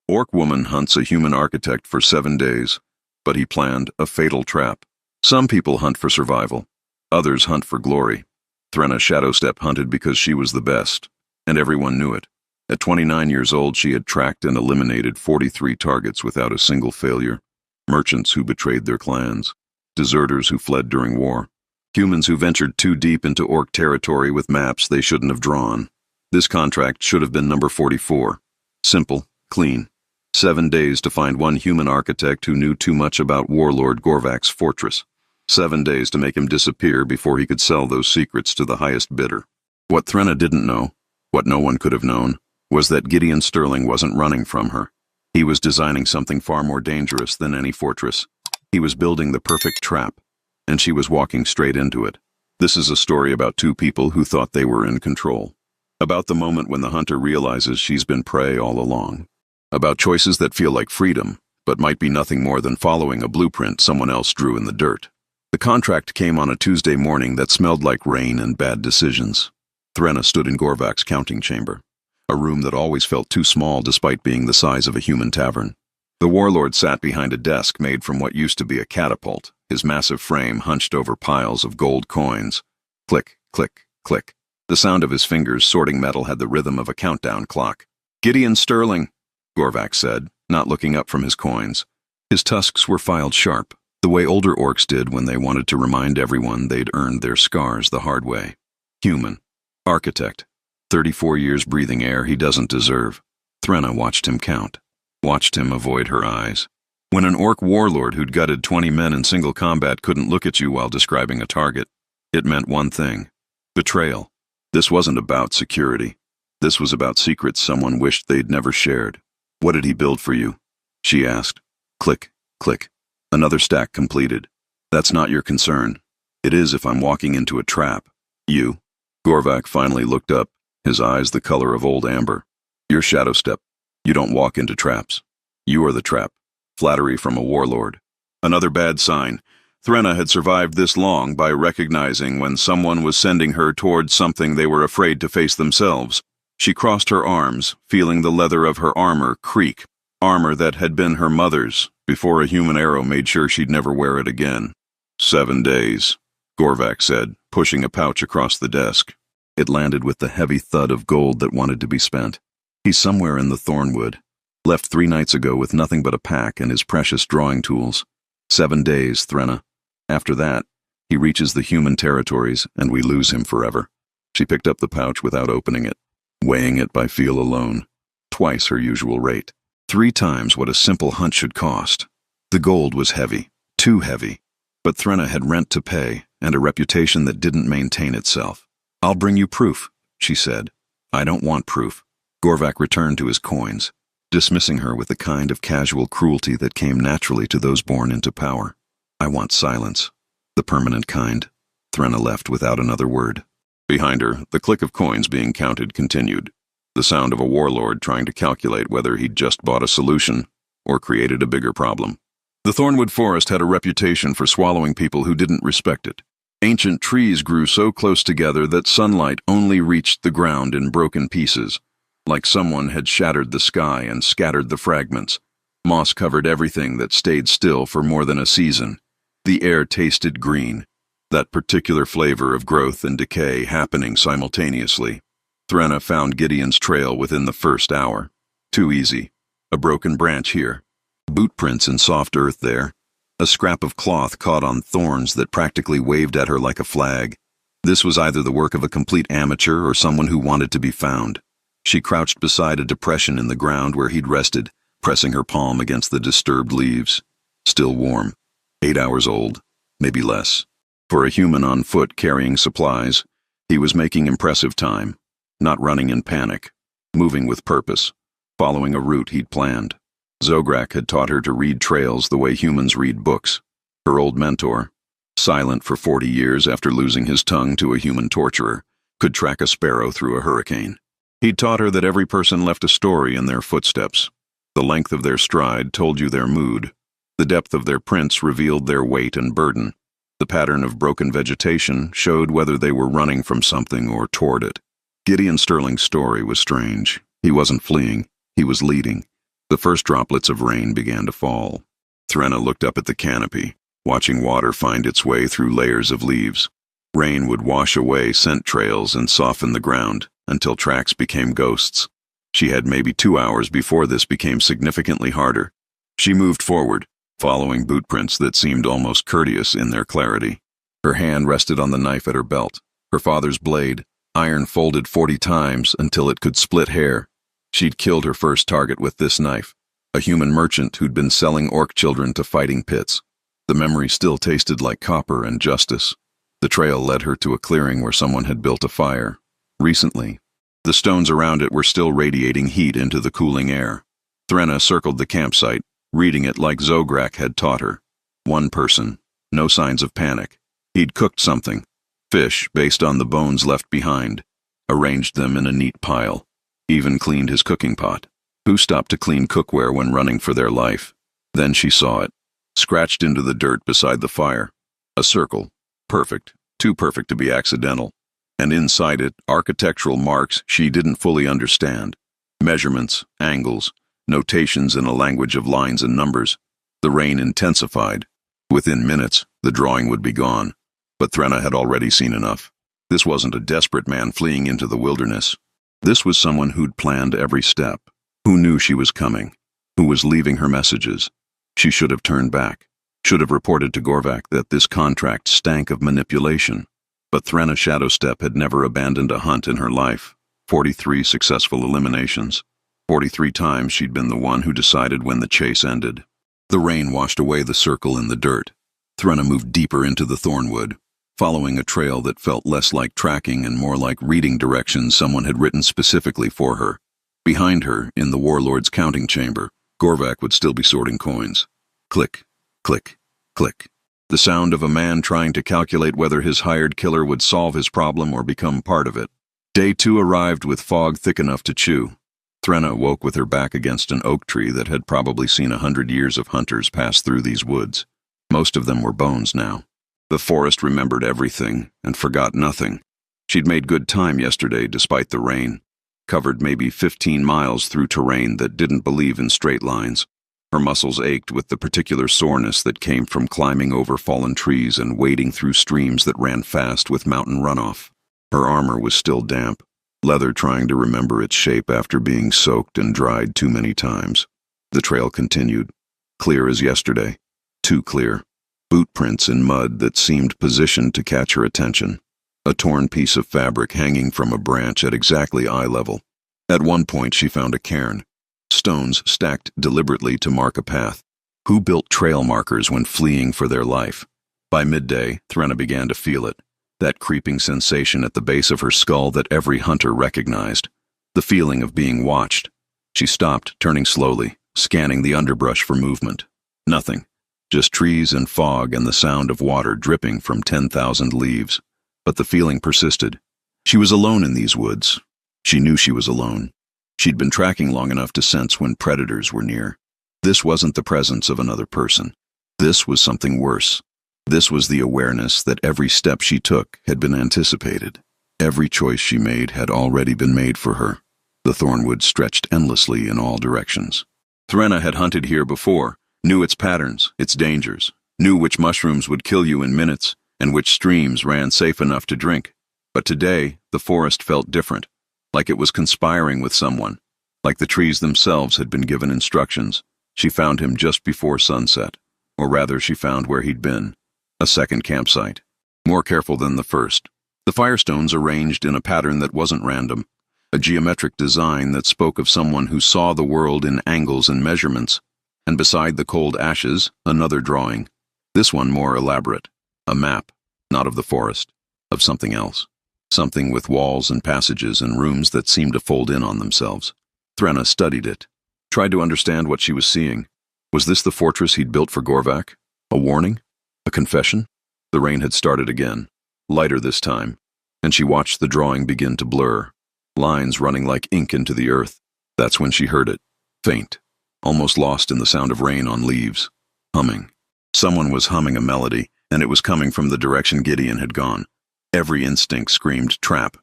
Orc woman hunts a human architect for 7 days, but he planned a fatal trap. Some people hunt for survival. Others hunt for glory. Threnna Shadowstep hunted because she was the best, and everyone knew it. At 29 years old, she had tracked and eliminated 43 targets without a single failure. Merchants who betrayed their clans. Deserters who fled during war. Humans who ventured too deep into Orc territory with maps they shouldn't have drawn. This contract should have been number 44. Simple, clean. 7 days to find one human architect who knew too much about Warlord Gorvak's fortress. 7 days to make him disappear before he could sell those secrets to the highest bidder. What Threnna didn't know, what no one could have known, was that Gideon Sterling wasn't running from her. He was designing something far more dangerous than any fortress. He was building the perfect trap, and she was walking straight into it. This is a story about two people who thought they were in control. About the moment when the hunter realizes she's been prey all along. About choices that feel like freedom, but might be nothing more than following a blueprint someone else drew in the dirt. The contract came on a Tuesday morning that smelled like rain and bad decisions. Threnna stood in Gorvak's counting chamber, a room that always felt too small despite being the size of a human tavern. The warlord sat behind a desk made from what used to be a catapult, his massive frame hunched over piles of gold coins. Click, click, click. The sound of his fingers sorting metal had the rhythm of a countdown clock. "Gideon Sterling," Gorvak said, not looking up from his coins. His tusks were filed sharp, the way older orcs did when they wanted to remind everyone they'd earned their scars the hard way. Human. Architect. 34 years breathing air he doesn't deserve. Threnna watched him count. Watched him avoid her eyes. When an orc warlord who'd gutted 20 men in single combat couldn't look at you while describing a target, it meant one thing. Betrayal. This wasn't about security. This was about secrets someone wished they'd never shared. "What did he build for you?" she asked. Click, click. Another stack completed. "That's not your concern. It is if I'm walking into a trap." "You?" Gorvak finally looked up, his eyes the color of old amber. "You're Shadowstep. You don't walk into traps. You are the trap." Flattery from a warlord. Another bad sign. Threnna had survived this long by recognizing when someone was sending her towards something they were afraid to face themselves. She crossed her arms, feeling the leather of her armor creak. Armor that had been her mother's, before a human arrow made sure she'd never wear it again. 7 days, Gorvak said, pushing a pouch across the desk. It landed with the heavy thud of gold that wanted to be spent. He's somewhere in the Thornwood. Left 3 nights ago with nothing but a pack and his precious drawing tools. 7 days, Threnna. After that, he reaches the human territories and we lose him forever. She picked up the pouch without opening it, weighing it by feel alone. Twice her usual rate. 3 times what a simple hunt should cost. The gold was heavy, too heavy. But Threnna had rent to pay and a reputation that didn't maintain itself. "I'll bring you proof," she said. "I don't want proof." Gorvak returned to his coins, dismissing her with the kind of casual cruelty that came naturally to those born into power. "I want silence. The permanent kind." Threnna left without another word. Behind her, the click of coins being counted continued. The sound of a warlord trying to calculate whether he'd just bought a solution or created a bigger problem. The Thornwood Forest had a reputation for swallowing people who didn't respect it. Ancient trees grew so close together that sunlight only reached the ground in broken pieces, like someone had shattered the sky and scattered the fragments. Moss covered everything that stayed still for more than a season. The air tasted green, that particular flavor of growth and decay happening simultaneously. Threnna found Gideon's trail within the first hour. Too easy. A broken branch here. Boot prints in soft earth there. A scrap of cloth caught on thorns that practically waved at her like a flag. This was either the work of a complete amateur or someone who wanted to be found. She crouched beside a depression in the ground where he'd rested, pressing her palm against the disturbed leaves. Still warm. 8 hours old, maybe less. For a human on foot carrying supplies, he was making impressive time, not running in panic, moving with purpose, following a route he'd planned. Zograk had taught her to read trails the way humans read books. Her old mentor, silent for 40 years after losing his tongue to a human torturer, could track a sparrow through a hurricane. He'd taught her that every person left a story in their footsteps. The length of their stride told you their mood. The depth of their prints revealed their weight and burden. The pattern of broken vegetation showed whether they were running from something or toward it. Gideon Sterling's story was strange. He wasn't fleeing. He was leading. The first droplets of rain began to fall. Threnna looked up at the canopy, watching water find its way through layers of leaves. Rain would wash away scent trails and soften the ground until tracks became ghosts. She had maybe 2 hours before this became significantly harder. She moved forward, following boot prints that seemed almost courteous in their clarity. Her hand rested on the knife at her belt, her father's blade, iron folded 40 times until it could split hair. She'd killed her first target with this knife, a human merchant who'd been selling orc children to fighting pits. The memory still tasted like copper and justice. The trail led her to a clearing where someone had built a fire. Recently, the stones around it were still radiating heat into the cooling air. Threnna circled the campsite, reading it like Zograk had taught her. One person, no signs of panic. He'd cooked something, fish based on the bones left behind, arranged them in a neat pile, even cleaned his cooking pot. Who stopped to clean cookware when running for their life? Then she saw it, scratched into the dirt beside the fire. A circle, perfect, too perfect to be accidental. And inside it, architectural marks she didn't fully understand. Measurements, angles, notations in a language of lines and numbers. The rain intensified. Within minutes, the drawing would be gone. But Threnna had already seen enough. This wasn't a desperate man fleeing into the wilderness. This was someone who'd planned every step, who knew she was coming, who was leaving her messages. She should have turned back, should have reported to Gorvak that this contract stank of manipulation. But Threnna Shadowstep had never abandoned a hunt in her life. 43 successful eliminations. 43 times she'd been the one who decided when the chase ended. The rain washed away the circle in the dirt. Threnna moved deeper into the thornwood, following a trail that felt less like tracking and more like reading directions someone had written specifically for her. Behind her, in the warlord's counting chamber, Gorvak would still be sorting coins. Click, click, click. The sound of a man trying to calculate whether his hired killer would solve his problem or become part of it. Day 2 arrived with fog thick enough to chew. Threnna woke with her back against an oak tree that had probably seen 100 years of hunters pass through these woods. Most of them were bones now. The forest remembered everything and forgot nothing. She'd made good time yesterday despite the rain. Covered maybe 15 miles through terrain that didn't believe in straight lines. Her muscles ached with the particular soreness that came from climbing over fallen trees and wading through streams that ran fast with mountain runoff. Her armor was still damp, leather trying to remember its shape after being soaked and dried too many times. The trail continued, clear as yesterday, too clear. Boot prints in mud that seemed positioned to catch her attention. A torn piece of fabric hanging from a branch at exactly eye level. At one point she found a cairn. Stones stacked deliberately to mark a path. Who built trail markers when fleeing for their life? By midday, Threnna began to feel it. That creeping sensation at the base of her skull that every hunter recognized. The feeling of being watched. She stopped, turning slowly, scanning the underbrush for movement. Nothing. Just trees and fog and the sound of water dripping from 10,000 leaves. But the feeling persisted. She was alone in these woods. She knew she was alone. She'd been tracking long enough to sense when predators were near. This wasn't the presence of another person. This was something worse. This was the awareness that every step she took had been anticipated. Every choice she made had already been made for her. The thornwood stretched endlessly in all directions. Threnna had hunted here before, knew its patterns, its dangers, knew which mushrooms would kill you in minutes, and which streams ran safe enough to drink. But today, the forest felt different. Like it was conspiring with someone, like the trees themselves had been given instructions. She found him just before sunset, or rather she found where he'd been, a second campsite, more careful than the first. The firestones arranged in a pattern that wasn't random, a geometric design that spoke of someone who saw the world in angles and measurements, and beside the cold ashes, another drawing, this one more elaborate, a map, not of the forest, of something else. Something with walls and passages and rooms that seemed to fold in on themselves. Threnna studied it, tried to understand what she was seeing. Was this the fortress he'd built for Gorvak? A warning? A confession? The rain had started again, lighter this time, and she watched the drawing begin to blur, lines running like ink into the earth. That's when she heard it, faint, almost lost in the sound of rain on leaves. Humming. Someone was humming a melody, and it was coming from the direction Gideon had gone. Every instinct screamed trap.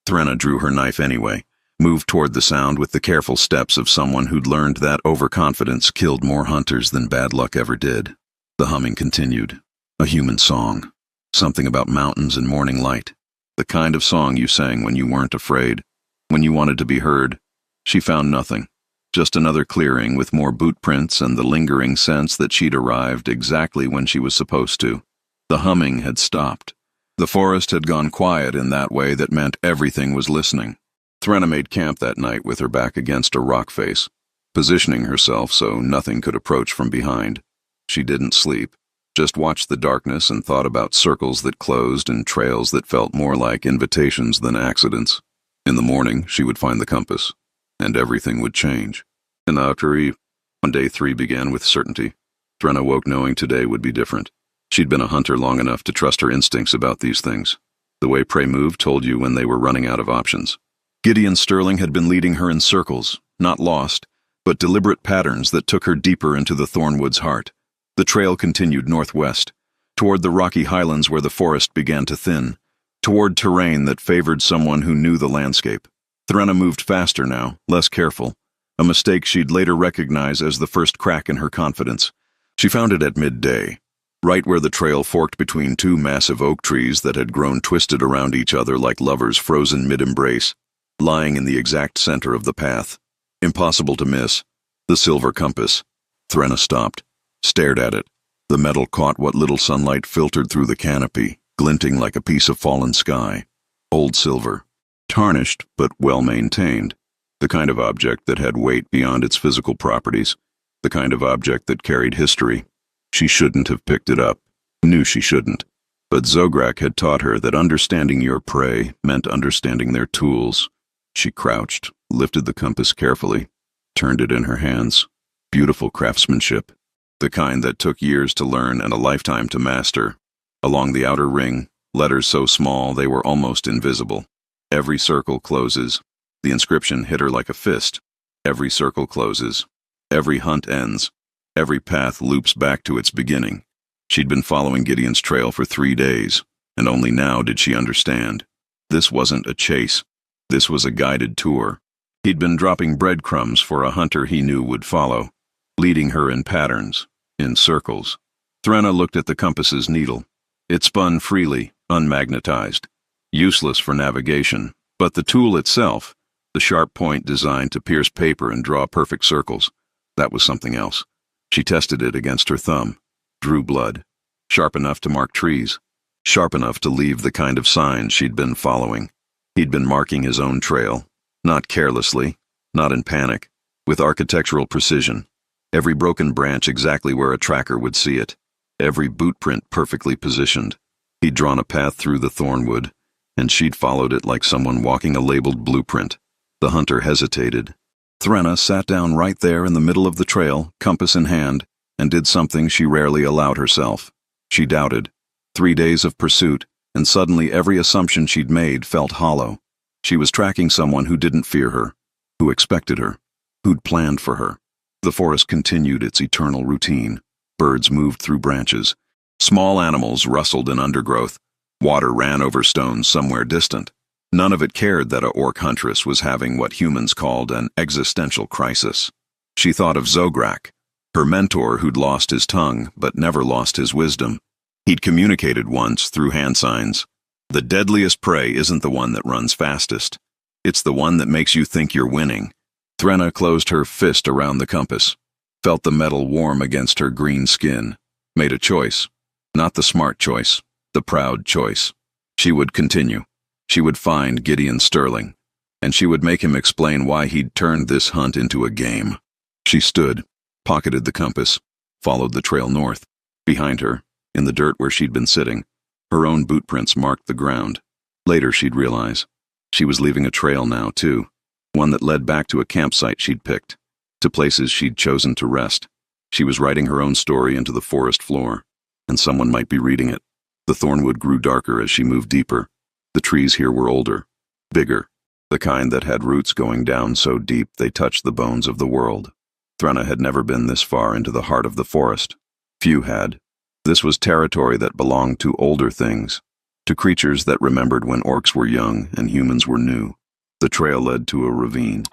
Threnna drew her knife anyway, moved toward the sound with the careful steps of someone who'd learned that overconfidence killed more hunters than bad luck ever did. The humming continued. A human song. Something about mountains and morning light. The kind of song you sang when you weren't afraid, when you wanted to be heard. She found nothing. Just another clearing with more boot prints and the lingering sense that she'd arrived exactly when she was supposed to. The humming had stopped. The forest had gone quiet in that way that meant everything was listening. Threnna made camp that night with her back against a rock face, positioning herself so nothing could approach from behind. She didn't sleep, just watched the darkness and thought about circles that closed and trails that felt more like invitations than accidents. In the morning, she would find the compass, and everything would change. And after on day 3 began with certainty. Threnna woke knowing today would be different. She'd been a hunter long enough to trust her instincts about these things. The way prey moved told you when they were running out of options. Gideon Sterling had been leading her in circles, not lost, but deliberate patterns that took her deeper into the Thornwood's heart. The trail continued northwest, toward the rocky highlands where the forest began to thin, toward terrain that favored someone who knew the landscape. Threnna moved faster now, less careful, a mistake she'd later recognize as the first crack in her confidence. She found it at midday, right where the trail forked between 2 massive oak trees that had grown twisted around each other like lovers frozen mid-embrace. Lying in the exact center of the path, impossible to miss, the silver compass. Threnna stopped, stared at it. The metal caught what little sunlight filtered through the canopy, glinting like a piece of fallen sky. Old silver, tarnished but well-maintained, the kind of object that had weight beyond its physical properties, the kind of object that carried history. She shouldn't have picked it up, knew she shouldn't, but Zograk had taught her that understanding your prey meant understanding their tools. She crouched, lifted the compass carefully, turned it in her hands. Beautiful craftsmanship, the kind that took years to learn and a lifetime to master. Along the outer ring, letters so small they were almost invisible. Every circle closes. The inscription hit her like a fist. Every circle closes. Every hunt ends. Every path loops back to its beginning. She'd been following Gideon's trail for 3 days, and only now did she understand. This wasn't a chase. This was a guided tour. He'd been dropping breadcrumbs for a hunter he knew would follow, leading her in patterns, in circles. Threnna looked at the compass's needle. It spun freely, unmagnetized, useless for navigation, but the tool itself, the sharp point designed to pierce paper and draw perfect circles, that was something else. She tested it against her thumb, drew blood, sharp enough to mark trees, sharp enough to leave the kind of signs she'd been following. He'd been marking his own trail, not carelessly, not in panic, with architectural precision. Every broken branch exactly where a tracker would see it, every boot print perfectly positioned. He'd drawn a path through the Thornwood, and she'd followed it like someone walking a labeled blueprint. The hunter hesitated. Threnna sat down right there in the middle of the trail, compass in hand, and did something she rarely allowed herself. She doubted. 3 days of pursuit, and suddenly every assumption she'd made felt hollow. She was tracking someone who didn't fear her, who expected her, who'd planned for her. The forest continued its eternal routine. Birds moved through branches. Small animals rustled in undergrowth. Water ran over stones somewhere distant. None of it cared that a orc huntress was having what humans called an existential crisis. She thought of Zograk, her mentor who'd lost his tongue but never lost his wisdom. He'd communicated once through hand signs. The deadliest prey isn't the one that runs fastest. It's the one that makes you think you're winning. Threnna closed her fist around the compass, felt the metal warm against her green skin, made a choice. Not the smart choice, the proud choice. She would continue. She would find Gideon Sterling, and she would make him explain why he'd turned this hunt into a game. She stood, pocketed the compass, followed the trail north. Behind her, in the dirt where she'd been sitting, her own boot prints marked the ground. Later she'd realize. She was leaving a trail now, too. One that led back to a campsite she'd picked, to places she'd chosen to rest. She was writing her own story into the forest floor, and someone might be reading it. The thornwood grew darker as she moved deeper. The trees here were older, bigger, the kind that had roots going down so deep they touched the bones of the world. Threnna had never been this far into the heart of the forest. Few had. This was territory that belonged to older things, to creatures that remembered when orcs were young and humans were new. The trail led to a ravine.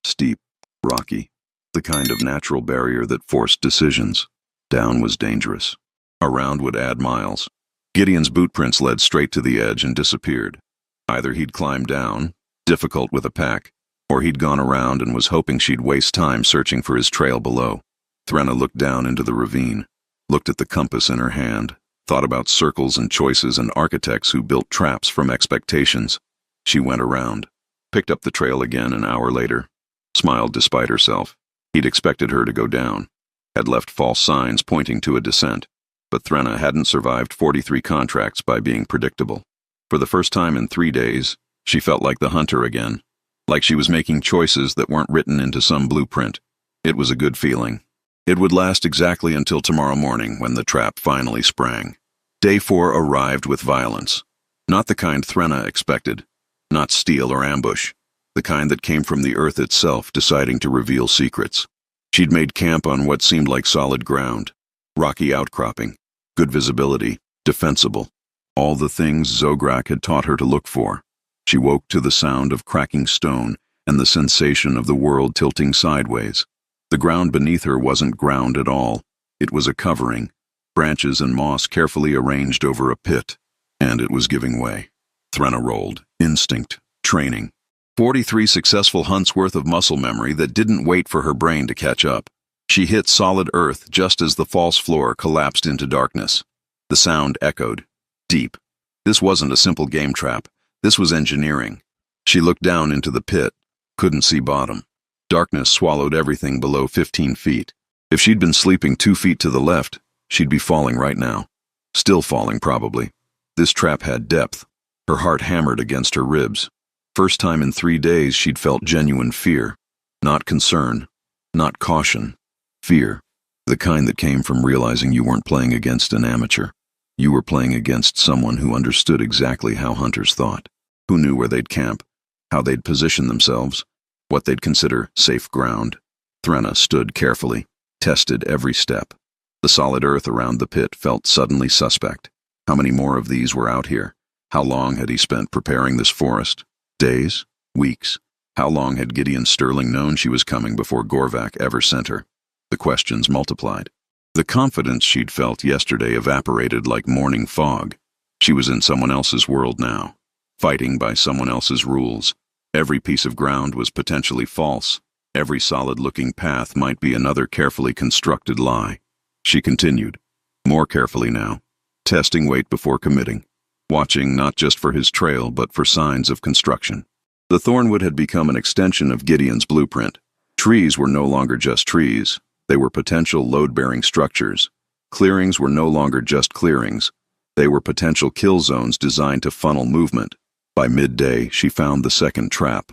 Steep, rocky, the kind of natural barrier that forced decisions. Down was dangerous. Around would add miles. Gideon's boot prints led straight to the edge and disappeared. Either he'd climbed down, difficult with a pack, or he'd gone around and was hoping she'd waste time searching for his trail below. Threnna looked down into the ravine, looked at the compass in her hand, thought about circles and choices and architects who built traps from expectations. She went around, picked up the trail again an hour later, smiled despite herself. He'd expected her to go down, had left false signs pointing to a descent, but Threnna hadn't survived 43 contracts by being predictable. For the first time in 3 days, she felt like the hunter again, like she was making choices that weren't written into some blueprint. It was a good feeling. It would last exactly until tomorrow morning when the trap finally sprang. Day 4 arrived with violence. Not the kind Threnna expected. Not steal or ambush. The kind that came from the earth itself deciding to reveal secrets. She'd made camp on what seemed like solid ground. Rocky outcropping. Good visibility. Defensible. All the things Zograk had taught her to look for. She woke to the sound of cracking stone and the sensation of the world tilting sideways. The ground beneath her wasn't ground at all. It was a covering, branches and moss carefully arranged over a pit, and it was giving way. Threnna rolled. Instinct. Training. 43 successful hunts worth of muscle memory that didn't wait for her brain to catch up. She hit solid earth just as the false floor collapsed into darkness. The sound echoed. Deep. This wasn't a simple game trap. This was engineering. She looked down into the pit. Couldn't see bottom. Darkness swallowed everything below 15 feet. If she'd been sleeping 2 feet to the left, she'd be falling right now. Still falling, probably. This trap had depth. Her heart hammered against her ribs. First time in 3 days she'd felt genuine fear. Not concern. Not caution. Fear. The kind that came from realizing you weren't playing against an amateur. You were playing against someone who understood exactly how hunters thought. Who knew where they'd camp. How they'd position themselves. What they'd consider safe ground. Threnna stood carefully, tested every step. The solid earth around the pit felt suddenly suspect. How many more of these were out here? How long had he spent preparing this forest? Days? Weeks? How long had Gideon Sterling known she was coming before Gorvak ever sent her? The questions multiplied. The confidence she'd felt yesterday evaporated like morning fog. She was in someone else's world now, fighting by someone else's rules. Every piece of ground was potentially false. Every solid-looking path might be another carefully constructed lie. She continued, more carefully now, testing weight before committing, watching not just for his trail but for signs of construction. The Thornwood had become an extension of Gideon's blueprint. Trees were no longer just trees. They were potential load-bearing structures. Clearings were no longer just clearings. They were potential kill zones designed to funnel movement. By midday, she found the second trap.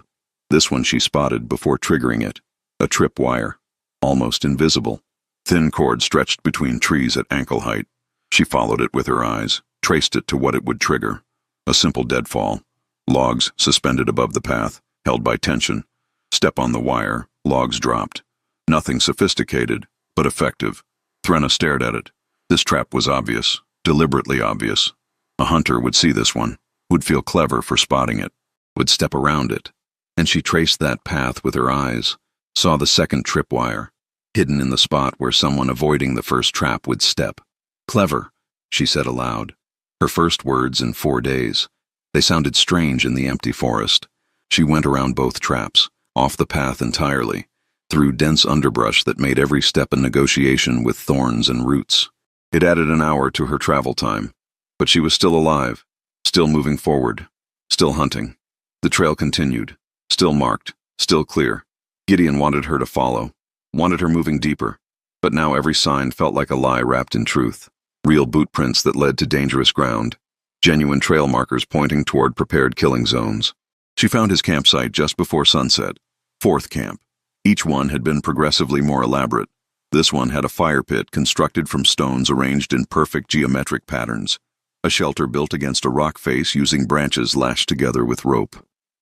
This one she spotted before triggering it. A tripwire. Almost invisible. Thin cord stretched between trees at ankle height. She followed it with her eyes, traced it to what it would trigger. A simple deadfall. Logs suspended above the path, held by tension. Step on the wire, logs dropped. Nothing sophisticated, but effective. Threnna stared at it. This trap was obvious, deliberately obvious. A hunter would see this one, would feel clever for spotting it, would step around it. And she traced that path with her eyes, saw the second tripwire, hidden in the spot where someone avoiding the first trap would step. Clever, she said aloud. Her first words in 4 days. They sounded strange in the empty forest. She went around both traps, off the path entirely, through dense underbrush that made every step a negotiation with thorns and roots. It added an hour to her travel time, but she was still alive, still moving forward, still hunting. The trail continued, still marked, still clear. Gideon wanted her to follow, wanted her moving deeper, but now every sign felt like a lie wrapped in truth. Real boot prints that led to dangerous ground. Genuine trail markers pointing toward prepared killing zones. She found his campsite just before sunset. 4th camp. Each one had been progressively more elaborate. This one had a fire pit constructed from stones arranged in perfect geometric patterns. A shelter built against a rock face using branches lashed together with rope.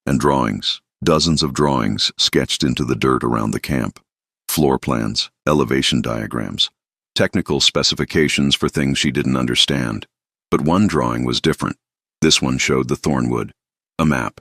And drawings. Dozens of drawings sketched into the dirt around the camp. Floor plans, elevation diagrams, technical specifications for things she didn't understand. But one drawing was different. This one showed the Thornwood. A map.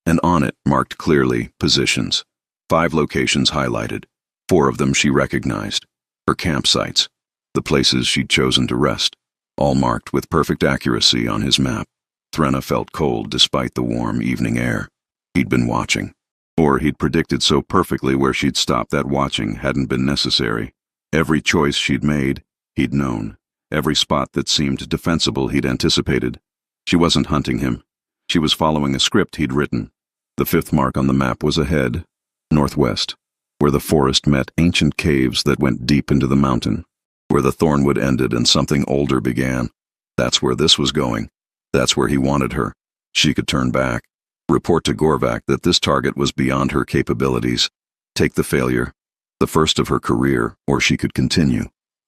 and on it, marked clearly, positions. 5 locations highlighted. 4 of them she recognized. Her campsites. The places she'd chosen to rest. All marked with perfect accuracy on his map. Threnna felt cold despite the warm evening air. He'd been watching. Or he'd predicted so perfectly where she'd stop that watching hadn't been necessary. Every choice she'd made, he'd known. Every spot that seemed defensible he'd anticipated. She wasn't hunting him. She was following a script he'd written. The 5th mark on the map was ahead, northwest, where the forest met ancient caves that went deep into the mountain, where the thornwood ended and something older began. That's where this was going. That's where he wanted her. She could turn back, report to Gorvak that this target was beyond her capabilities, take the failure, the first of her career, or she could continue,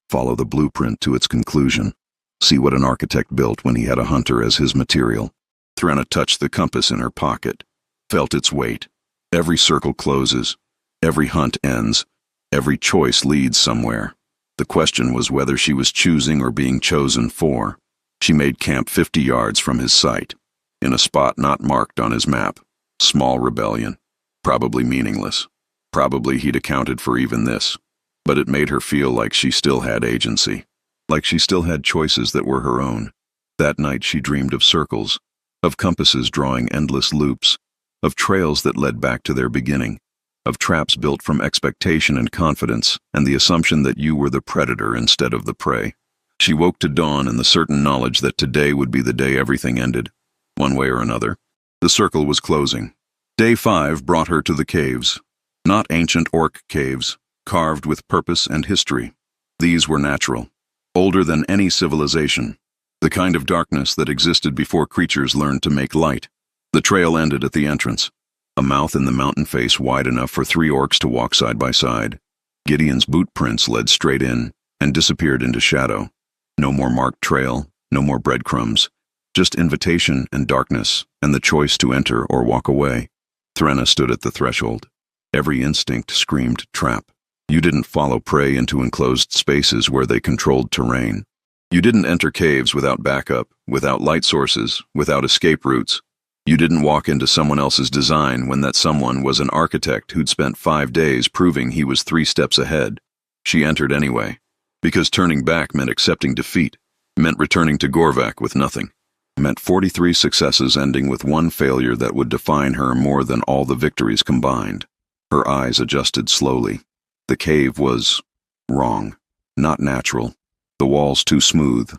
follow the blueprint to its conclusion, see what an architect built when he had a hunter as his material. Threnna touched the compass in her pocket, felt its weight. Every circle closes, every hunt ends, every choice leads somewhere. The question was whether she was choosing or being chosen for. She made camp 50 yards from his site, in a spot not marked on his map. Small rebellion. Probably meaningless. Probably he'd accounted for even this. But it made her feel like she still had agency. Like she still had choices that were her own. That night she dreamed of circles, of compasses drawing endless loops, of trails that led back to their beginning, of traps built from expectation and confidence and the assumption that you were the predator instead of the prey. She woke to dawn in the certain knowledge that today would be the day everything ended, one way or another. The circle was closing. Day 5 brought her to the caves. Not ancient orc caves, carved with purpose and history. These were natural, older than any civilization, the kind of darkness that existed before creatures learned to make light. The trail ended at the entrance, a mouth in the mountain face wide enough for 3 orcs to walk side by side. Gideon's boot prints led straight in and disappeared into shadow. No more marked trail, no more breadcrumbs, just invitation and darkness and the choice to enter or walk away. Threnna stood at the threshold. Every instinct screamed trap. You didn't follow prey into enclosed spaces where they controlled terrain. You didn't enter caves without backup, without light sources, without escape routes. You didn't walk into someone else's design when that someone was an architect who'd spent 5 days proving he was 3 steps ahead. She entered anyway, because turning back meant accepting defeat, meant returning to Gorvak with nothing, meant 43 successes ending with 1 failure that would define her more than all the victories combined. Her eyes adjusted slowly. The cave was wrong, not natural. The walls too smooth,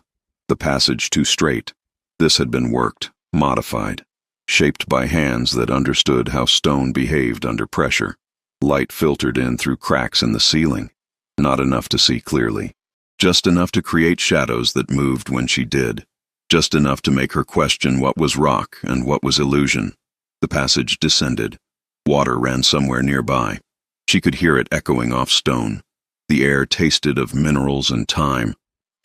the passage too straight. This had been worked, modified, shaped by hands that understood how stone behaved under pressure. Light filtered in through cracks in the ceiling, not enough to see clearly, just enough to create shadows that moved when she did, just enough to make her question what was rock and what was illusion. The passage descended. Water ran somewhere nearby. She could hear it echoing off stone. The air tasted of minerals and time.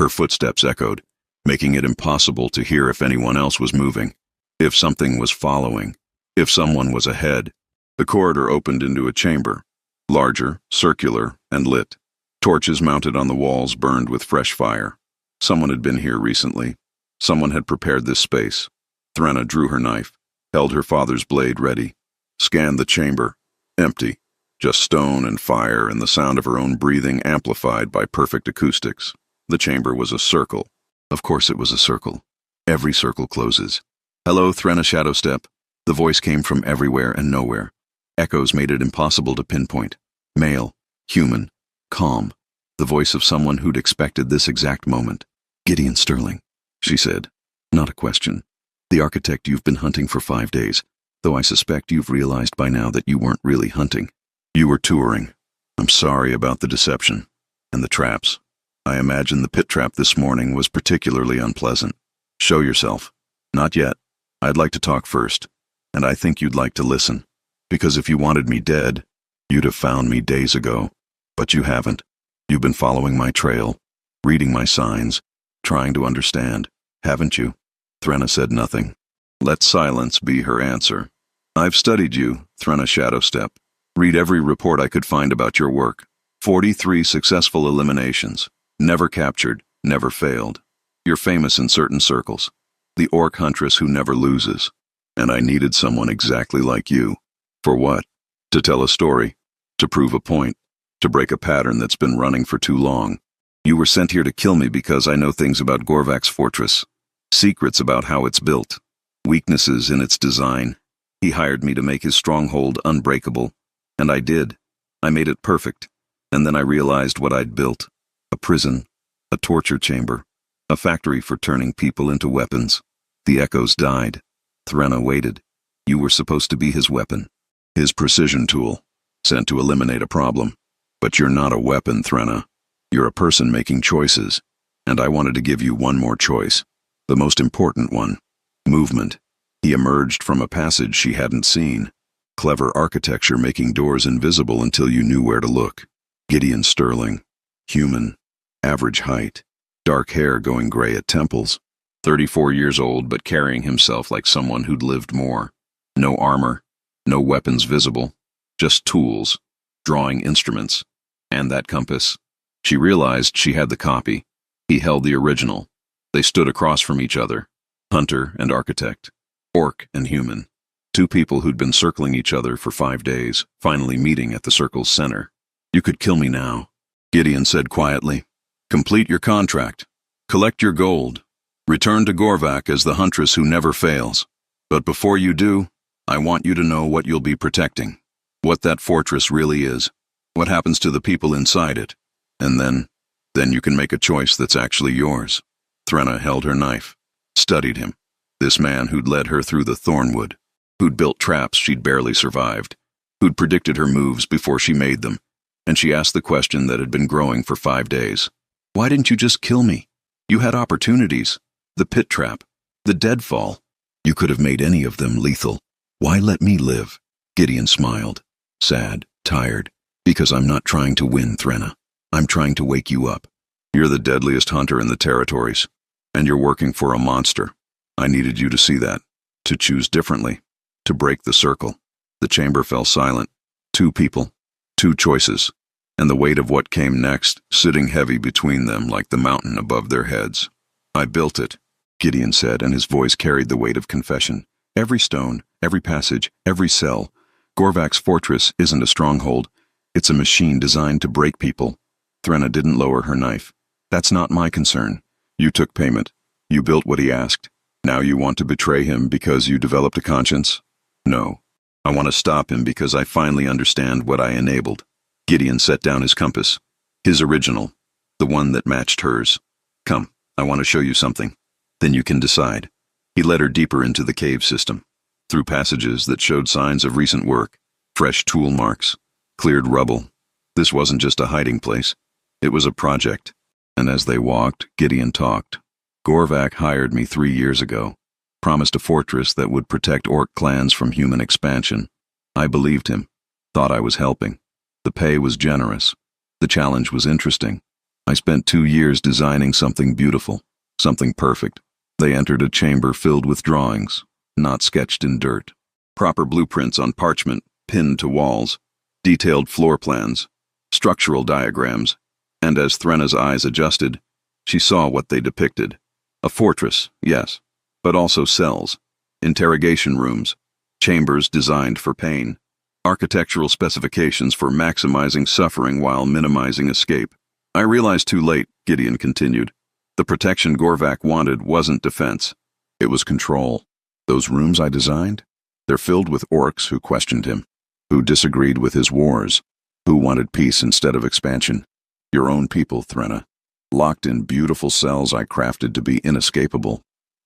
Her footsteps echoed, making it impossible to hear if anyone else was moving, if something was following, if someone was ahead. The corridor opened into a chamber, larger, circular, and lit. Torches mounted on the walls burned with fresh fire. Someone had been here recently. Someone had prepared this space. Threnna drew her knife, held her father's blade ready, scanned the chamber. Empty. Just stone and fire and the sound of her own breathing amplified by perfect acoustics. The chamber was a circle. Of course it was a circle. Every circle closes. Hello, Threnna Shadowstep. The voice came from everywhere and nowhere. Echoes made it impossible to pinpoint. Male, human, calm. The voice of someone who'd expected this exact moment. Gideon Sterling, she said. Not a question. The architect you've been hunting for 5 days, though I suspect you've realized by now that you weren't really hunting. You were touring. I'm sorry about the deception. And the traps. I imagine the pit trap this morning was particularly unpleasant. Show yourself. Not yet. I'd like to talk first. And I think you'd like to listen. Because if you wanted me dead, you'd have found me days ago. But you haven't. You've been following my trail, reading my signs, trying to understand, haven't you? Threnna said nothing. Let silence be her answer. I've studied you, Threnna Shadowstep. Read every report I could find about your work. 43 successful eliminations. Never captured, never failed. You're famous in certain circles. The orc huntress who never loses. And I needed someone exactly like you. For what? To tell a story. To prove a point. To break a pattern that's been running for too long. You were sent here to kill me because I know things about Gorvak's fortress. Secrets about how it's built. Weaknesses in its design. He hired me to make his stronghold unbreakable. And I did. I made it perfect. And then I realized what I'd built. A prison. A torture chamber. A factory for turning people into weapons. The echoes died. Threnna waited. You were supposed to be his weapon. His precision tool. Sent to eliminate a problem. But you're not a weapon, Threnna. You're a person making choices. And I wanted to give you one more choice. The most important one. Movement. He emerged from a passage she hadn't seen. Clever architecture making doors invisible until you knew where to look. Gideon Sterling. Human. Average height. Dark hair going gray at temples. 34 years old but carrying himself like someone who'd lived more. No armor. No weapons visible. Just tools. Drawing instruments. And that compass. She realized she had the copy. He held the original. They stood across from each other. Hunter and architect. Orc and human. Two people who'd been circling each other for 5 days, finally meeting at the circle's center. You could kill me now, Gideon said quietly. Complete your contract. Collect your gold. Return to Gorvak as the huntress who never fails. But before you do, I want you to know what you'll be protecting. What that fortress really is. What happens to the people inside it. And then you can make a choice that's actually yours. Threnna held her knife. Studied him. This man who'd led her through the Thornwood. Who'd built traps she'd barely survived. Who'd predicted her moves before she made them. And she asked the question that had been growing for 5 days. Why didn't you just kill me? You had opportunities. The pit trap. The deadfall. You could have made any of them lethal. Why let me live? Gideon smiled. Sad, tired. Because I'm not trying to win, Threnna. I'm trying to wake you up. You're the deadliest hunter in the territories. And you're working for a monster. I needed you to see that. To choose differently. To break the circle. The chamber fell silent. 2 people. 2 choices. And the weight of what came next, sitting heavy between them like the mountain above their heads. I built it, Gideon said, and his voice carried the weight of confession. Every stone, every passage, every cell. Gorvak's fortress isn't a stronghold. It's a machine designed to break people. Threnna didn't lower her knife. That's not my concern. You took payment. You built what he asked. Now you want to betray him because you developed a conscience? No. I want to stop him because I finally understand what I enabled. Gideon set down his compass. His original. The one that matched hers. Come, I want to show you something. Then you can decide. He led her deeper into the cave system. Through passages that showed signs of recent work. Fresh tool marks. Cleared rubble. This wasn't just a hiding place. It was a project. And as they walked, Gideon talked. Gorvak hired me 3 years ago. Promised a fortress that would protect orc clans from human expansion. I believed him. Thought I was helping. The pay was generous. The challenge was interesting. I spent 2 years designing something beautiful. Something perfect. They entered a chamber filled with drawings. Not sketched in dirt. Proper blueprints on parchment, pinned to walls. Detailed floor plans. Structural diagrams. And as Threnna's eyes adjusted, she saw what they depicted. A fortress, yes, but also cells, interrogation rooms, chambers designed for pain, architectural specifications for maximizing suffering while minimizing escape. I realized too late, Gideon continued. The protection Gorvak wanted wasn't defense. It was control. Those rooms I designed? They're filled with orcs who questioned him, who disagreed with his wars, who wanted peace instead of expansion. Your own people, Threnna. Locked in beautiful cells I crafted to be inescapable.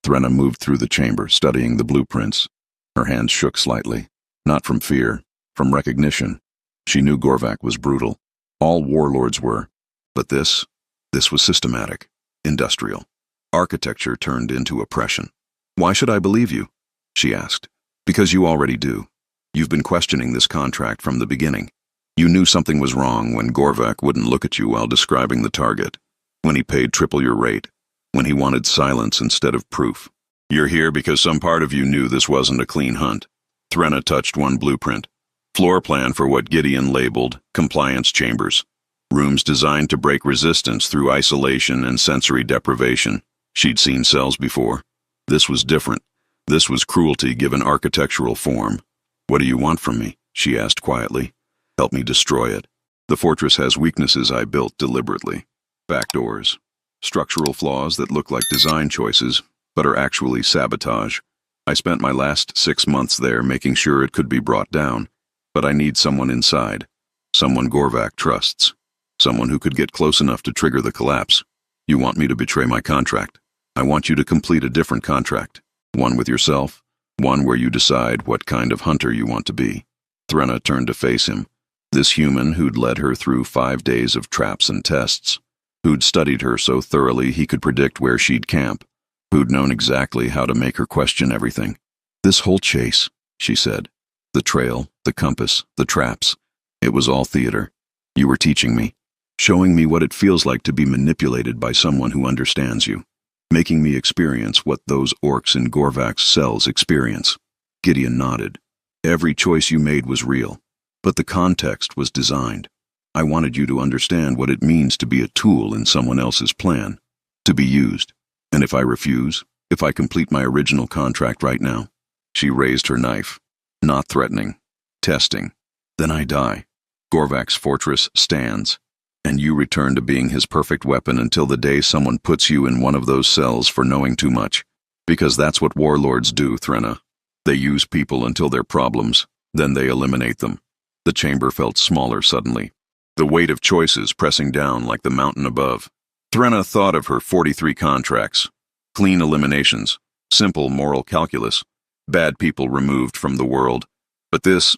Threnna moved through the chamber, studying the blueprints. Her hands shook slightly. Not from fear, from recognition. She knew Gorvak was brutal. All warlords were. But this was systematic, industrial. Architecture turned into oppression. Why should I believe you? She asked. Because you already do. You've been questioning this contract from the beginning. You knew something was wrong when Gorvak wouldn't look at you while describing the target. When he paid triple your rate. When he wanted silence instead of proof. You're here because some part of you knew this wasn't a clean hunt. Threnna touched one blueprint. Floor plan for what Gideon labeled compliance chambers. Rooms designed to break resistance through isolation and sensory deprivation. She'd seen cells before. This was different. This was cruelty given architectural form. "What do you want from me?" she asked quietly. "Help me destroy it. The fortress has weaknesses I built deliberately. Backdoors. Structural flaws that look like design choices, but are actually sabotage. I spent my last 6 months there making sure it could be brought down, but I need someone inside. Someone Gorvac trusts. Someone who could get close enough to trigger the collapse. You want me to betray my contract. I want you to complete a different contract. One with yourself. One where you decide what kind of hunter you want to be." Threnna turned to face him. This human who'd led her through 5 days of traps and tests. Who'd studied her so thoroughly he could predict where she'd camp. Who'd known exactly how to make her question everything. "This whole chase," she said. "The trail, the compass, the traps. It was all theater. You were teaching me. Showing me what it feels like to be manipulated by someone who understands you. Making me experience what those orcs in Gorvac's cells experience." Gideon nodded. "Every choice you made was real, but the context was designed. I wanted you to understand what it means to be a tool in someone else's plan, to be used. And if I refuse, if I complete my original contract right now," she raised her knife, not threatening, testing, "then I die. Gorvac's fortress stands, and you return to being his perfect weapon until the day someone puts you in one of those cells for knowing too much. Because that's what warlords do, Threnna. They use people until they're problems, then they eliminate them." The chamber felt smaller suddenly, the weight of choices pressing down like the mountain above. Threnna thought of her 43 contracts. Clean eliminations, simple moral calculus, bad people removed from the world. But this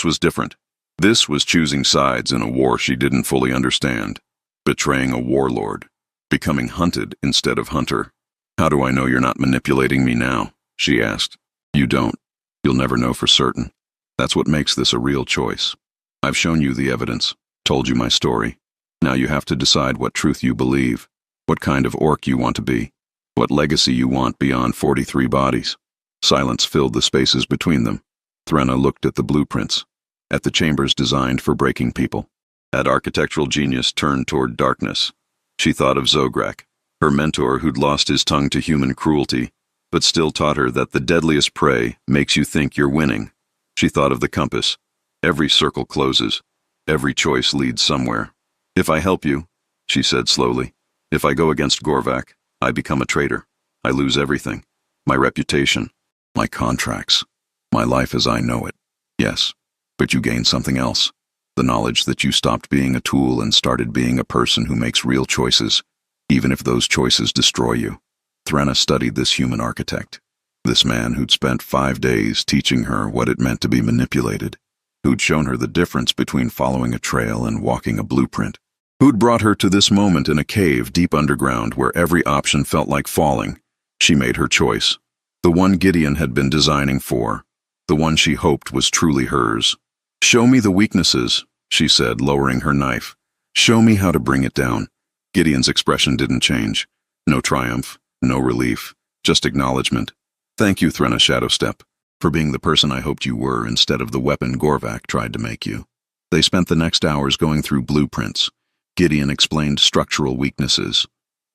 was different. This was choosing sides in a war she didn't fully understand. Betraying a warlord. Becoming hunted instead of hunter. "How do I know you're not manipulating me now?" she asked. "You don't. You'll never know for certain. That's what makes this a real choice. I've shown you the evidence, told you my story. Now you have to decide what truth you believe, what kind of orc you want to be, what legacy you want beyond 43 bodies." Silence filled the spaces between them. Threnna looked at the blueprints, at the chambers designed for breaking people. At architectural genius turned toward darkness. She thought of Zograk, her mentor who'd lost his tongue to human cruelty, but still taught her that the deadliest prey makes you think you're winning. She thought of the compass. Every circle closes. Every choice leads somewhere. "If I help you," she said slowly, "if I go against Gorvac, I become a traitor. I lose everything. My reputation, my contracts, my life as I know it. Yes, but you gain something else. The knowledge that you stopped being a tool and started being a person who makes real choices, even if those choices destroy you." Threnna studied this human architect. This man who'd spent 5 days teaching her what it meant to be manipulated. Who'd shown her the difference between following a trail and walking a blueprint. Who'd brought her to this moment in a cave deep underground where every option felt like falling. She made her choice. The one Gideon had been designing for. The one she hoped was truly hers. "Show me the weaknesses," she said, lowering her knife. "Show me how to bring it down." Gideon's expression didn't change. No triumph, no relief, just acknowledgement. "Thank you, Threnna Shadowstep, for being the person I hoped you were instead of the weapon Gorvac tried to make you." They spent the next hours going through blueprints. Gideon explained structural weaknesses,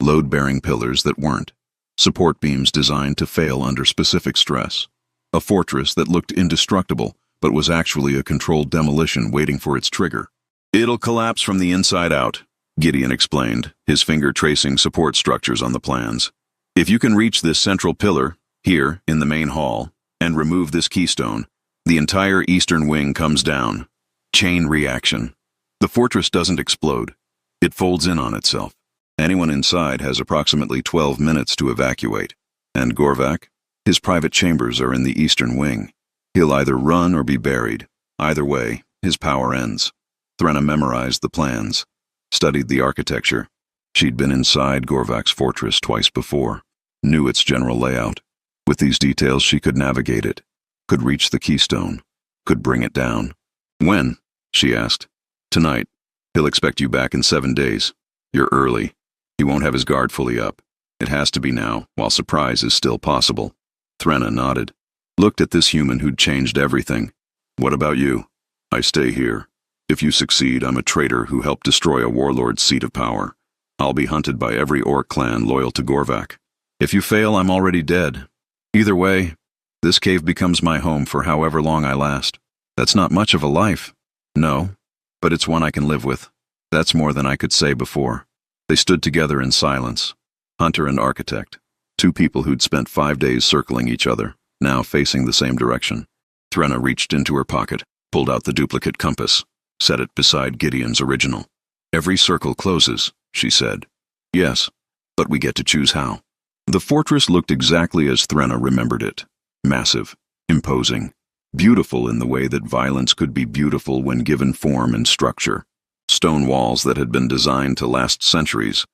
load-bearing pillars that weren't, support beams designed to fail under specific stress, a fortress that looked indestructible but was actually a controlled demolition waiting for its trigger. "It'll collapse from the inside out," Gideon explained, his finger tracing support structures on the plans. "If you can reach this central pillar, here in the main hall, and remove this keystone, the entire eastern wing comes down. Chain reaction. The fortress doesn't explode. It folds in on itself. Anyone inside has approximately 12 minutes to evacuate. And Gorvac? His private chambers are in the eastern wing. He'll either run or be buried. Either way, his power ends." Threnna memorized the plans, studied the architecture. She'd been inside Gorvac's fortress twice before, knew its general layout. With these details, she could navigate it, could reach the keystone, could bring it down. "When?" she asked. "Tonight. He'll expect you back in 7 days. You're early. He won't have his guard fully up. It has to be now, while surprise is still possible." Threnna nodded, looked at this human who'd changed everything. "What about you?" "I stay here. If you succeed, I'm a traitor who helped destroy a warlord's seat of power. I'll be hunted by every orc clan loyal to Gorvac. If you fail, I'm already dead. Either way, This cave becomes my home for however long I last. That's not much of a life. No, but it's one I can live with. That's more than I could say before. They stood together in silence. Hunter and Architect, two people who'd spent 5 days circling each other, now facing the same direction. Threnna reached into her pocket, pulled out the duplicate compass, set it beside Gideon's original. Every circle closes, she said. Yes, but we get to choose how. The fortress looked exactly as Threnna remembered it. Massive, imposing, beautiful in the way that violence could be beautiful when given form and structure. Stone walls that had been designed to last centuries,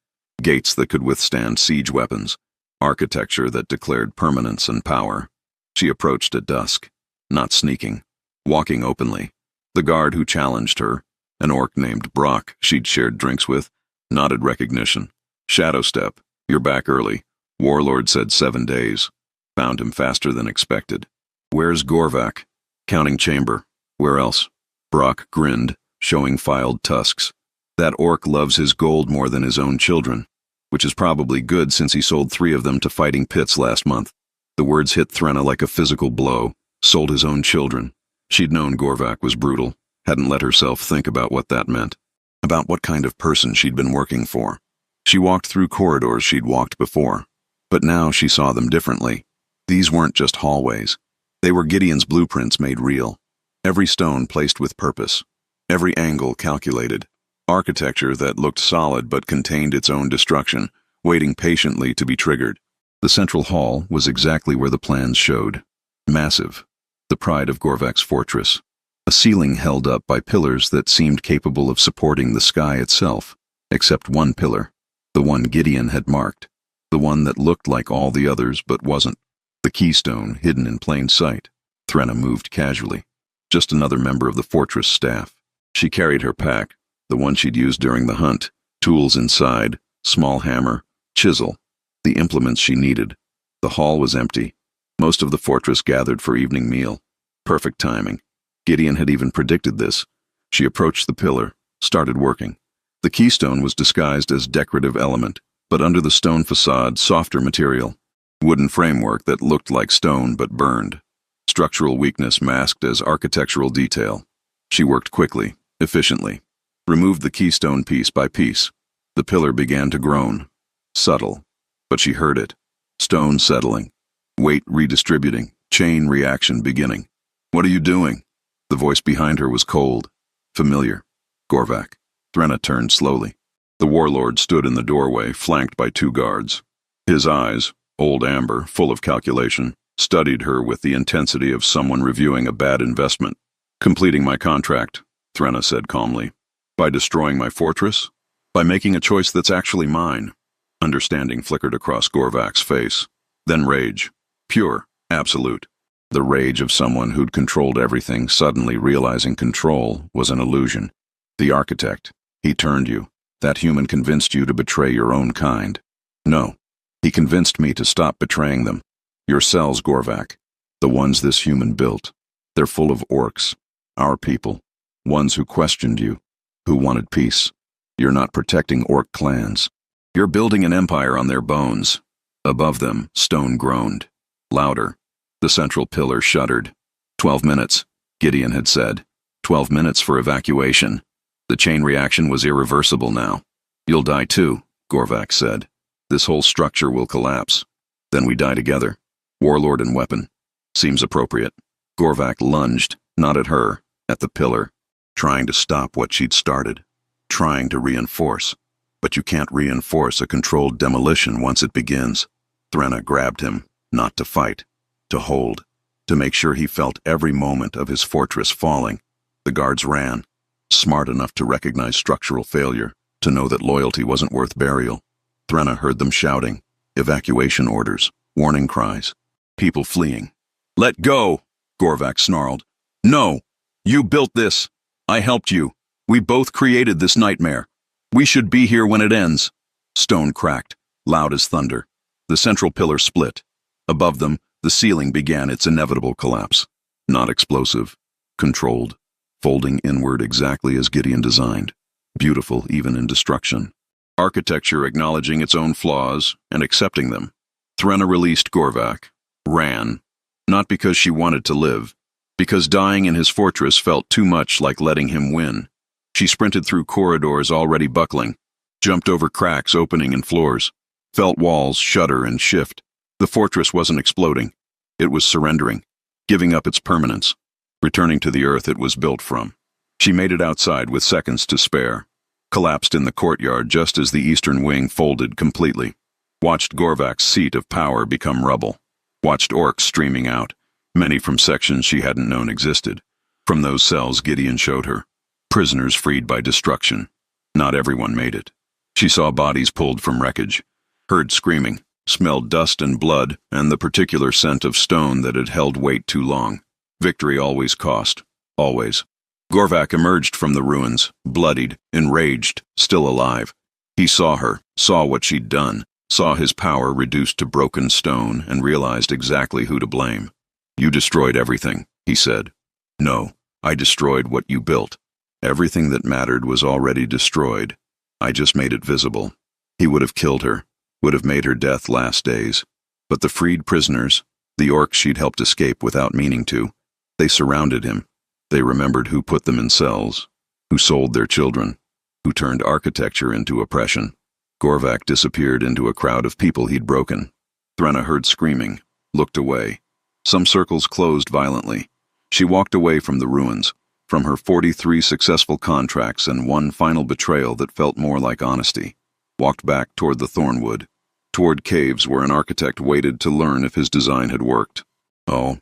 gates that could withstand siege weapons, architecture that declared permanence and power. She approached at dusk, not sneaking, walking openly. The guard who challenged her, an orc named Brock she'd shared drinks with, nodded recognition. Shadow Step, you're back early. Warlord said 7 days. Found him faster than expected. Where's Gorvak? Counting chamber. Where else? Brock grinned, showing filed tusks. That orc loves his gold more than his own children, which is probably good since he sold 3 of them to fighting pits last month. The words hit Threnna like a physical blow. Sold his own children. She'd known Gorvak was brutal, hadn't let herself think about what that meant, about what kind of person she'd been working for. She walked through corridors she'd walked before, but now she saw them differently. These weren't just hallways. They were Gideon's blueprints made real. Every stone placed with purpose. Every angle calculated. Architecture that looked solid but contained its own destruction, waiting patiently to be triggered. The central hall was exactly where the plans showed. Massive. The pride of Gorvak's fortress. A ceiling held up by pillars that seemed capable of supporting the sky itself, except one pillar, the one Gideon had marked, the one that looked like all the others but wasn't. The keystone hidden in plain sight. Threnna moved casually. Just another member of the fortress staff. She carried her pack, the one she'd used during the hunt, tools inside, small hammer, chisel, the implements she needed. The hall was empty. Most of the fortress gathered for evening meal. Perfect timing. Gideon had even predicted this. She approached the pillar, started working. The keystone was disguised as decorative element, but under the stone facade, softer material. Wooden framework that looked like stone but burned. Structural weakness masked as architectural detail. She worked quickly, efficiently. Removed the keystone piece by piece. The pillar began to groan. Subtle, but she heard it. Stone settling. Weight redistributing, chain reaction beginning. What are you doing? The voice behind her was cold, familiar. Gorvak. Threnna turned slowly. The warlord stood in the doorway, flanked by 2 guards. His eyes, old amber, full of calculation, studied her with the intensity of someone reviewing a bad investment. Completing my contract, Threnna said calmly. By destroying my fortress? By making a choice that's actually mine. Understanding flickered across Gorvak's face. Then rage. Pure, absolute. The rage of someone who'd controlled everything, suddenly realizing control was an illusion. The architect. He turned you. That human convinced you to betray your own kind. No. He convinced me to stop betraying them. Your cells, Gorvak. The ones this human built. They're full of orcs. Our people. Ones who questioned you. Who wanted peace. You're not protecting orc clans. You're building an empire on their bones. Above them, stone groaned. Louder. The central pillar shuddered. 12 minutes, Gideon had said. 12 minutes for evacuation. The chain reaction was irreversible now. You'll die too, Gorvak said. This whole structure will collapse. Then we die together. Warlord and weapon. Seems appropriate. Gorvak lunged, not at her, at the pillar, trying to stop what she'd started. Trying to reinforce. But you can't reinforce a controlled demolition once it begins. Threnna grabbed him, not to fight, to hold, to make sure he felt every moment of his fortress falling. The guards ran, smart enough to recognize structural failure, to know that loyalty wasn't worth burial. Threnna heard them shouting, evacuation orders, warning cries, people fleeing. Let go, Gorvak snarled. No, you built this. I helped you. We both created this nightmare. We should be here when it ends. Stone cracked, loud as thunder. The central pillar split. Above them, the ceiling began its inevitable collapse. Not explosive, controlled, folding inward exactly as Gideon designed. Beautiful even in destruction. Architecture acknowledging its own flaws and accepting them. Threnna released Gorvak, ran. Not because she wanted to live, because dying in his fortress felt too much like letting him win. She sprinted through corridors already buckling, jumped over cracks opening in floors, felt walls shudder and shift. The fortress wasn't exploding. It was surrendering, giving up its permanence, returning to the earth it was built from. She made it outside with seconds to spare, collapsed in the courtyard just as the eastern wing folded completely, watched Gorvak's seat of power become rubble, watched orcs streaming out, many from sections she hadn't known existed. From those cells Gideon showed her, prisoners freed by destruction. Not everyone made it. She saw bodies pulled from wreckage, heard screaming, smelled dust and blood and the particular scent of stone that had held weight too long. Victory always cost, always. Gorvak emerged from the ruins, bloodied, enraged, still alive. He saw her, saw what she'd done, saw his power reduced to broken stone, and realized exactly who to blame. "You destroyed everything," he said. "No, I destroyed what you built. Everything that mattered was already destroyed. I just made it visible." He would have killed her, would have made her death last days. But the freed prisoners, the orcs she'd helped escape without meaning to, they surrounded him. They remembered who put them in cells, who sold their children, who turned architecture into oppression. Gorvak disappeared into a crowd of people he'd broken. Threnna heard screaming, looked away. Some circles closed violently. She walked away from the ruins, from her 43 successful contracts and one final betrayal that felt more like honesty. Walked back toward the Thornwood, toward caves where an architect waited to learn if his design had worked. Oh,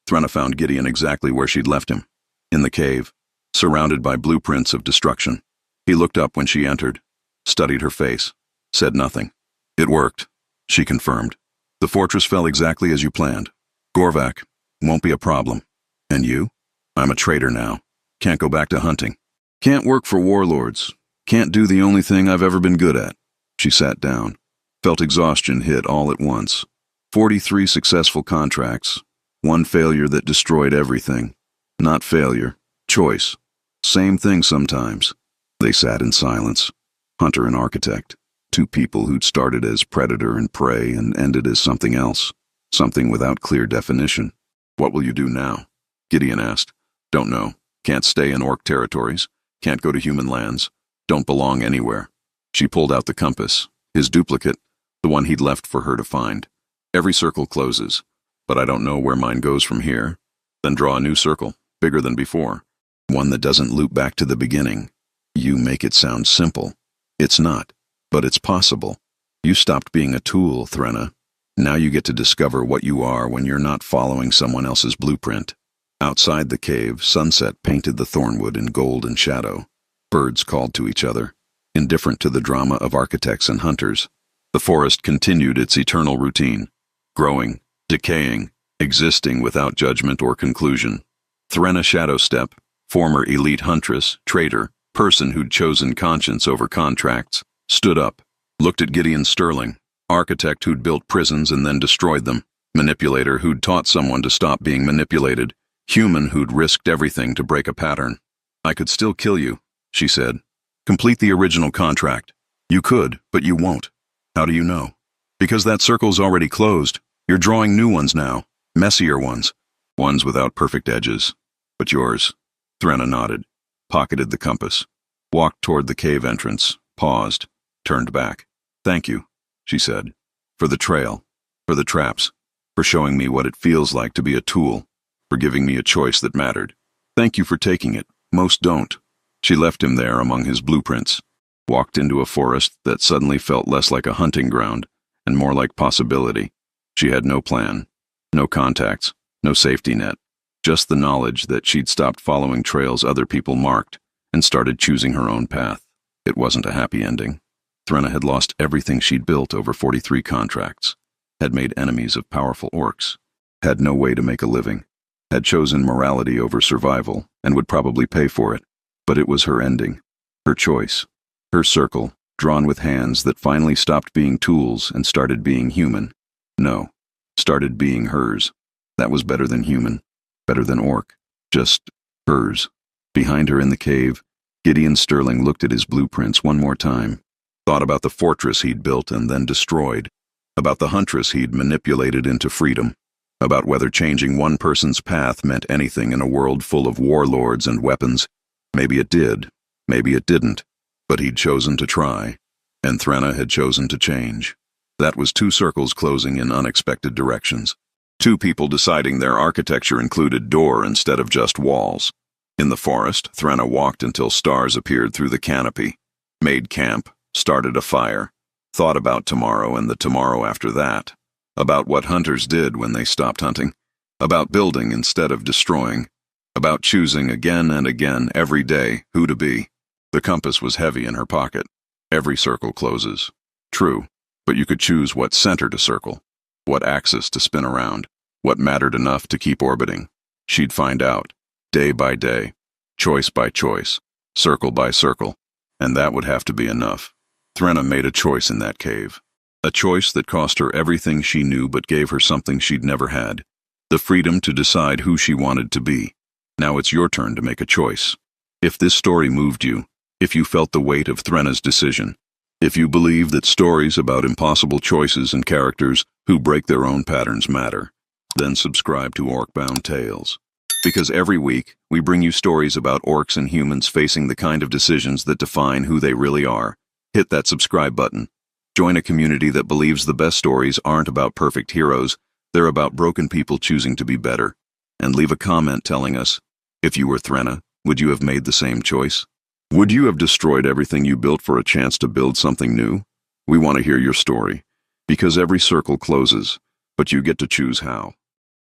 Threnna found Gideon exactly where she'd left him, in the cave, surrounded by blueprints of destruction. He looked up when she entered, studied her face, said nothing. "It worked," she confirmed. "The fortress fell exactly as you planned. Gorvak, won't be a problem. And you? I'm a traitor now. Can't go back to hunting. Can't work for warlords. Can't do the only thing I've ever been good at." She sat down, felt exhaustion hit all at once. 43 successful contracts, one failure that destroyed everything. Not failure, choice. Same thing sometimes. They sat in silence. Hunter and architect, two people who'd started as predator and prey and ended as something else, something without clear definition. "What will you do now?" Gideon asked. "Don't know. Can't stay in orc territories. Can't go to human lands. Don't belong anywhere." She pulled out the compass, his duplicate, the one he'd left for her to find. "Every circle closes, but I don't know where mine goes from here." Then draw a new circle, bigger than before. One that doesn't loop back to the beginning. "You make it sound simple. It's not, but it's possible. You stopped being a tool, Threnna. Now you get to discover what you are when you're not following someone else's blueprint." Outside the cave, sunset painted the Thornwood in gold and shadow. Birds called to each other, indifferent to the drama of architects and hunters. The forest continued its eternal routine, growing, decaying, existing without judgment or conclusion. Threnna Shadowstep, former elite huntress, traitor, person who'd chosen conscience over contracts, stood up, looked at Gideon Sterling, architect who'd built prisons and then destroyed them, manipulator who'd taught someone to stop being manipulated, human who'd risked everything to break a pattern. "I could still kill you," she said. "Complete the original contract. You could, but you won't." "How do you know?" "Because that circle's already closed. You're drawing new ones now, messier ones. Ones without perfect edges. But yours." Threnna nodded, pocketed the compass, walked toward the cave entrance, paused, turned back. "Thank you," she said, "for the trail, for the traps, for showing me what it feels like to be a tool, for giving me a choice that mattered. Thank you for taking it. Most don't." She left him there among his blueprints, walked into a forest that suddenly felt less like a hunting ground and more like possibility. She had no plan, no contacts, no safety net, just the knowledge that she'd stopped following trails other people marked and started choosing her own path. It wasn't a happy ending. Threnna had lost everything she'd built over 43 contracts, had made enemies of powerful orcs, had no way to make a living, had chosen morality over survival and would probably pay for it. But it was her ending, her choice, her circle, drawn with hands that finally stopped being tools and started being human. No, started being hers. That was better than human, better than orc, just hers. Behind her in the cave, Gideon Sterling looked at his blueprints one more time, thought about the fortress he'd built and then destroyed, about the huntress he'd manipulated into freedom. about whether changing one person's path meant anything in a world full of warlords and weapons. Maybe it did, maybe it didn't, but he'd chosen to try, and Threnna had chosen to change. That was two circles closing in unexpected directions. Two people deciding their architecture included door instead of just walls. In the forest, Threnna walked until stars appeared through the canopy, made camp, started a fire, thought about tomorrow and the tomorrow after that, about what hunters did when they stopped hunting, about building instead of destroying, about choosing again and again every day who to be. The compass was heavy in her pocket. Every circle closes. True, but you could choose what center to circle, what axis to spin around, what mattered enough to keep orbiting. She'd find out, day by day, choice by choice, circle by circle, and that would have to be enough. Threnna made a choice in that cave. A choice that cost her everything she knew but gave her something she'd never had, the freedom to decide who she wanted to be. Now it's your turn to make a choice. If this story moved you, if you felt the weight of Threnna's decision, if you believe that stories about impossible choices and characters who break their own patterns matter, then subscribe to Orcbound Tales. Because every week, we bring you stories about orcs and humans facing the kind of decisions that define who they really are. Hit that subscribe button. Join a community that believes the best stories aren't about perfect heroes, they're about broken people choosing to be better. And leave a comment telling us, if you were Threnna, would you have made the same choice? Would you have destroyed everything you built for a chance to build something new? We want to hear your story. Because every circle closes, but you get to choose how.